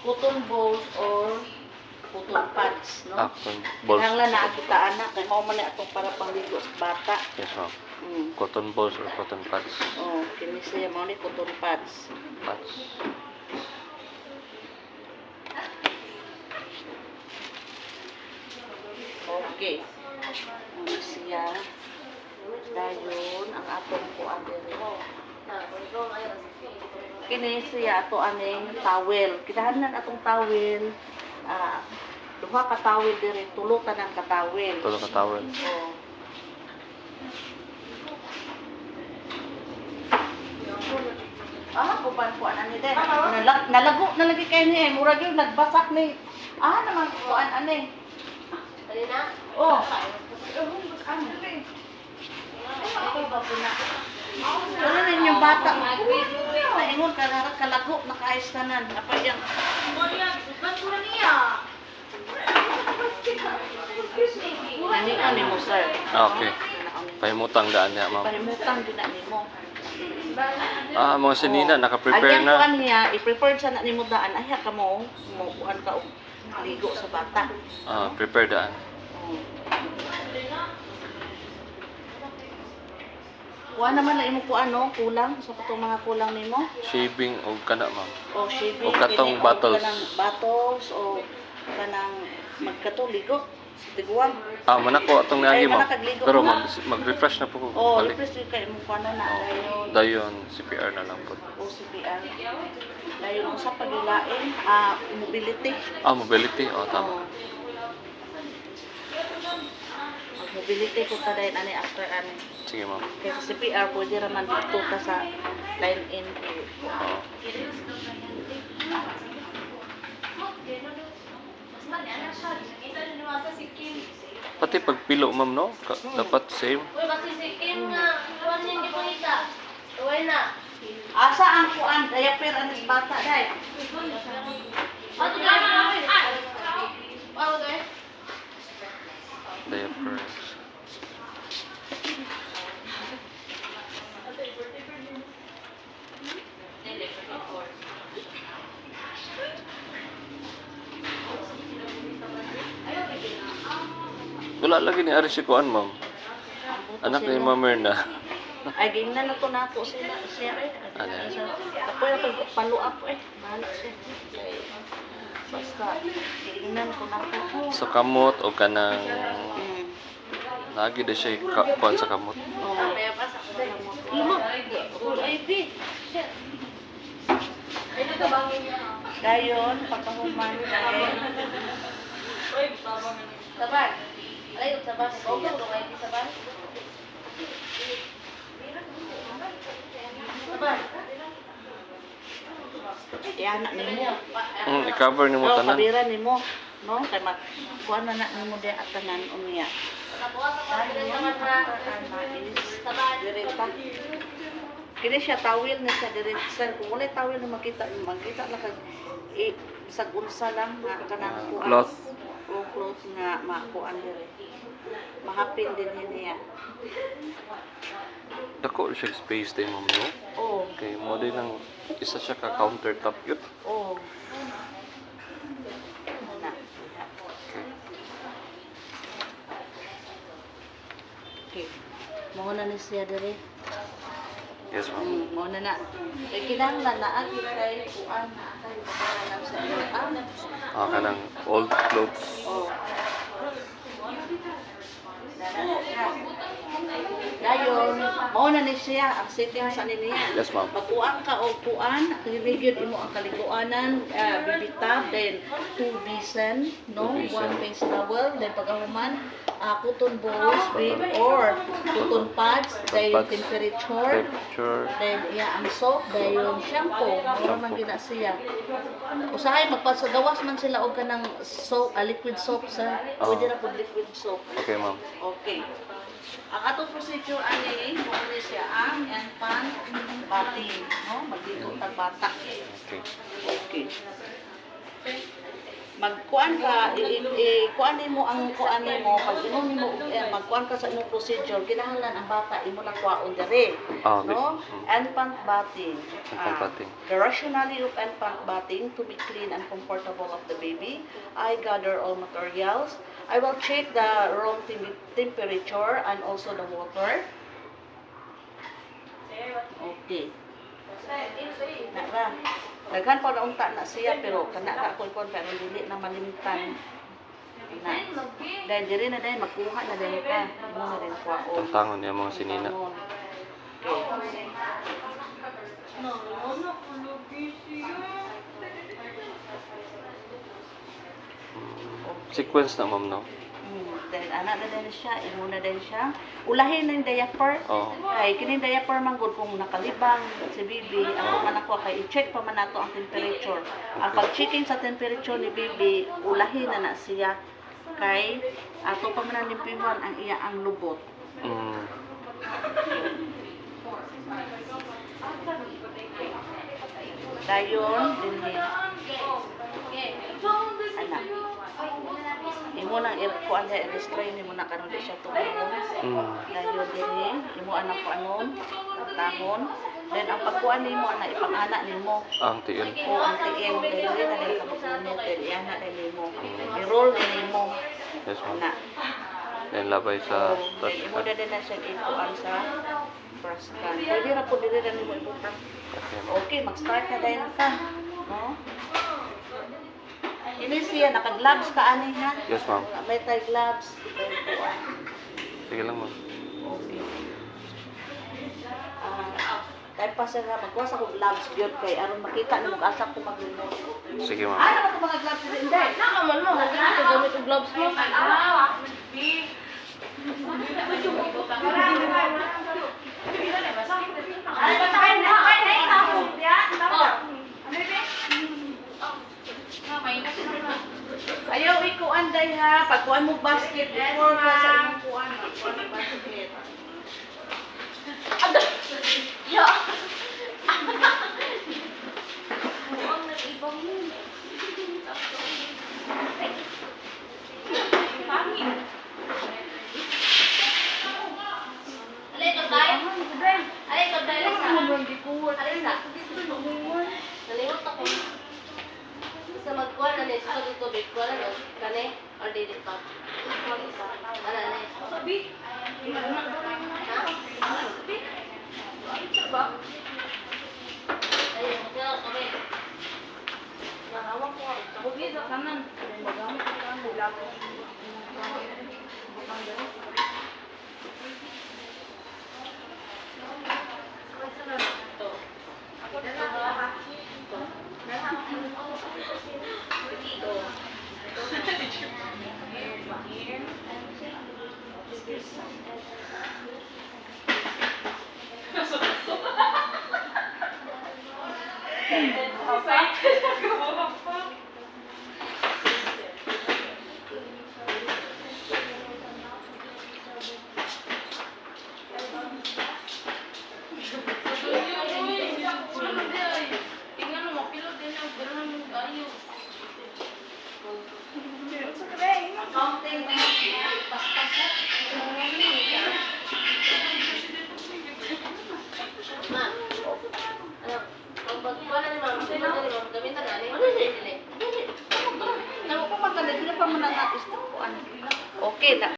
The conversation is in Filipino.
Cotton balls or cotton pads, no? Cotton balls. Kailangan na kita anak, kaya mo man atong para pangligo sa bata. Yes, ma'am. Cotton balls or cotton pads? Oh, kini siya mo ni cotton pads. Pads. Okay. Ano siya? Dayon, ang atong kuan diri. Kini siya ato aning towel. Kinahanglan atong towel. Duha ka towel diri, tulo ka ng katawel. Tulo ka towel. Oh. Kuban ko ani din. Nalago na lagi kay ni murag yung nagbasak ni. Naman kuan ani. Alina? Oh. Ano din? Ito ba puna? Ano na yung bata? Naingon ka na kalago nakaayos tanan. Apa yang? Ani mo sir. Okay. Pahimutang daan niya, ma'am. Pahimutang din ani mo. Mga sinina, naka-prepare Ayan na. kuan niya, i-prepare sa na nimo daan ay ka mo kuan ka og ligo sa bata. Prepare daan. Kuha naman na imo kuan no, kulang sa katong mga kulang nimo. Shaving o kana, ma'am. O shaving O katong kini, bottles. O kanang bottles o kanang magkatong ligo sa tiguang. Manako atong niagi, Ay, ma'am. manakagligo Pero na. mag-refresh na po ko. O Balik. refresh kay imo kuan na dayon. Dayon, CPR na lang po. O CPR. Dayon usa pa gilain mobility. Mobility. Tama. Mobility ko ta dayon ani after ani. Sige, ma'am. Kaya sa CPR pwede raman dito ka sa line in. Oo. Pati pagpilo, ma'am, no? Dapat same. Uy, kasi si Kim nga, kuwan niya hindi ko kita. Uy na. Asa ang kuan diaper anis bata day? Ato na namin. Wow, guys. Diapers. Wala lagi ni Ari si Kuan, ma'am. Anak ni Ma'am Merna. Ay gingnan na to nako siya eh. Ano? Ako na pag-follow up bahala siya. Basta gingnan ko nako. So kamot o kanang lagi na siya kuan sa kamot. May pasak sa mo. Ay di. Ay, natabangin niya. Dayon pagkahuman Uy, sabar. Alay, sabar. Okay, okay, sabar. Sabar. yan na nimo. I-cover ni mo tanan. Kabira nimo, no? Kay kuan na nimo di atanan unya. Nakuha ka pa rin naman na. Sabar. Direta. Kini siya tawil ni sa diretsar. Kung wala tawil na makita lang kag sa unsa lang nga kanang kuan. Cloth. O cloth nga makuan dire. Mahapin din niya. Dako siya space din, ma'am, no? Oh. Okay, mo din ng isa siya ka countertop yun. Oh. Na. Okay. Okay. Mo na ni siya dire. Yes, ma'am. Mo na. Kay kinahanglan na agi kay kuan kay bakalan sa iyo. Kanang old clothes. Oh. Dayon, mao na ni siya ang setting sa niya. Yes, ma'am. Magkuan ka o kuan, ligid imo ang kaliguanan, baby tub, then 2 bison, no, 1 face towel, then pagahuman, cotton balls with or cotton pads, then temperature, then ang soap, dayon shampoo, mao man gina siya. Usahay magpasagawas man sila og kanang soap, liquid soap sa pwede na pud liquid soap. Okay, ma'am. Okay. Ang atong procedure ani, mo ni siya ang infant bathing, no? Magligo tag bata. Okay. Okay. magkuan ka, kuan mo ang kuan mo, pag imo nimo magkuan ka sa imong procedure, kinahanglan ang bata imo na kuaon diri. Ah, okay. No? Infant bathing. Infant bathing. The rationale of infant bathing to be clean and comfortable of the baby. I gather all materials. I will check the room temperature and also the water. Okay. Nara. Daghan pa na unta na siya pero kana ka kon pero dili na malimtan. Na. Dahil diri na dahil makuha na din ka. Mo na din kuwaon. Tantangon niya mga sinina. Okay. Sequence na ma'am, no? Dahil anak na din siya, imo na din siya. Ulahin ng diaper. Oo. Kay kining diaper man gud kung nakalibang si baby, ako man ako kay i-check pa man nato ang temperature. Ang pag-checking sa temperature ni baby, ulahin na siya kay ato pa man nimpiwan ang iya ang lubot. Mm. Dayon dinhi. Anak. Imo nang kuan sa restrain nimo na karon di siya tumulong. Dayon dinhi, imo anak ko anon, tangon. Then ang pagkuan nimo ana ipang-ana nimo. Ang tiil. O ang tiil dili na dili ka magsunod dili ana nimo. I-roll din nimo. Yes, ma'am. Na. Then labay sa Then imo na din na siya ikuan sa praskan. Pwede ra po dili na nimo ipuprang. Okay, ma'am. Okay, mag-start na din ka. No? Ini siya, naka-gloves ka ani ha? Yes, ma'am. May tayo gloves. Sige lang, ma'am. Okay. Tayo pa siya nga, magkuha sa kong gloves yun kay aron makita na mag-asa ko mag-remote. Sige, ma'am. Ano ba ito mga gloves yun? Hindi. Nakaman mo, nagkakita gamit yung gloves mo. Ayaw ikuan day ha, pagkuhan mo basket before ka sa imong kuan, pagkuhan mo basket. Ya! Muang nag-ibang yun. Pangin. Alay, kagay. Alay, kagay. Alisa. Nalimot ako. Sa magkuhan na nito sa tubig, kuha na kane or dili pa. Ano na? Sabi. Ba? Ayun, kaya kami. Nakawak ko. Sa kanan. Magamit ko ang bulak.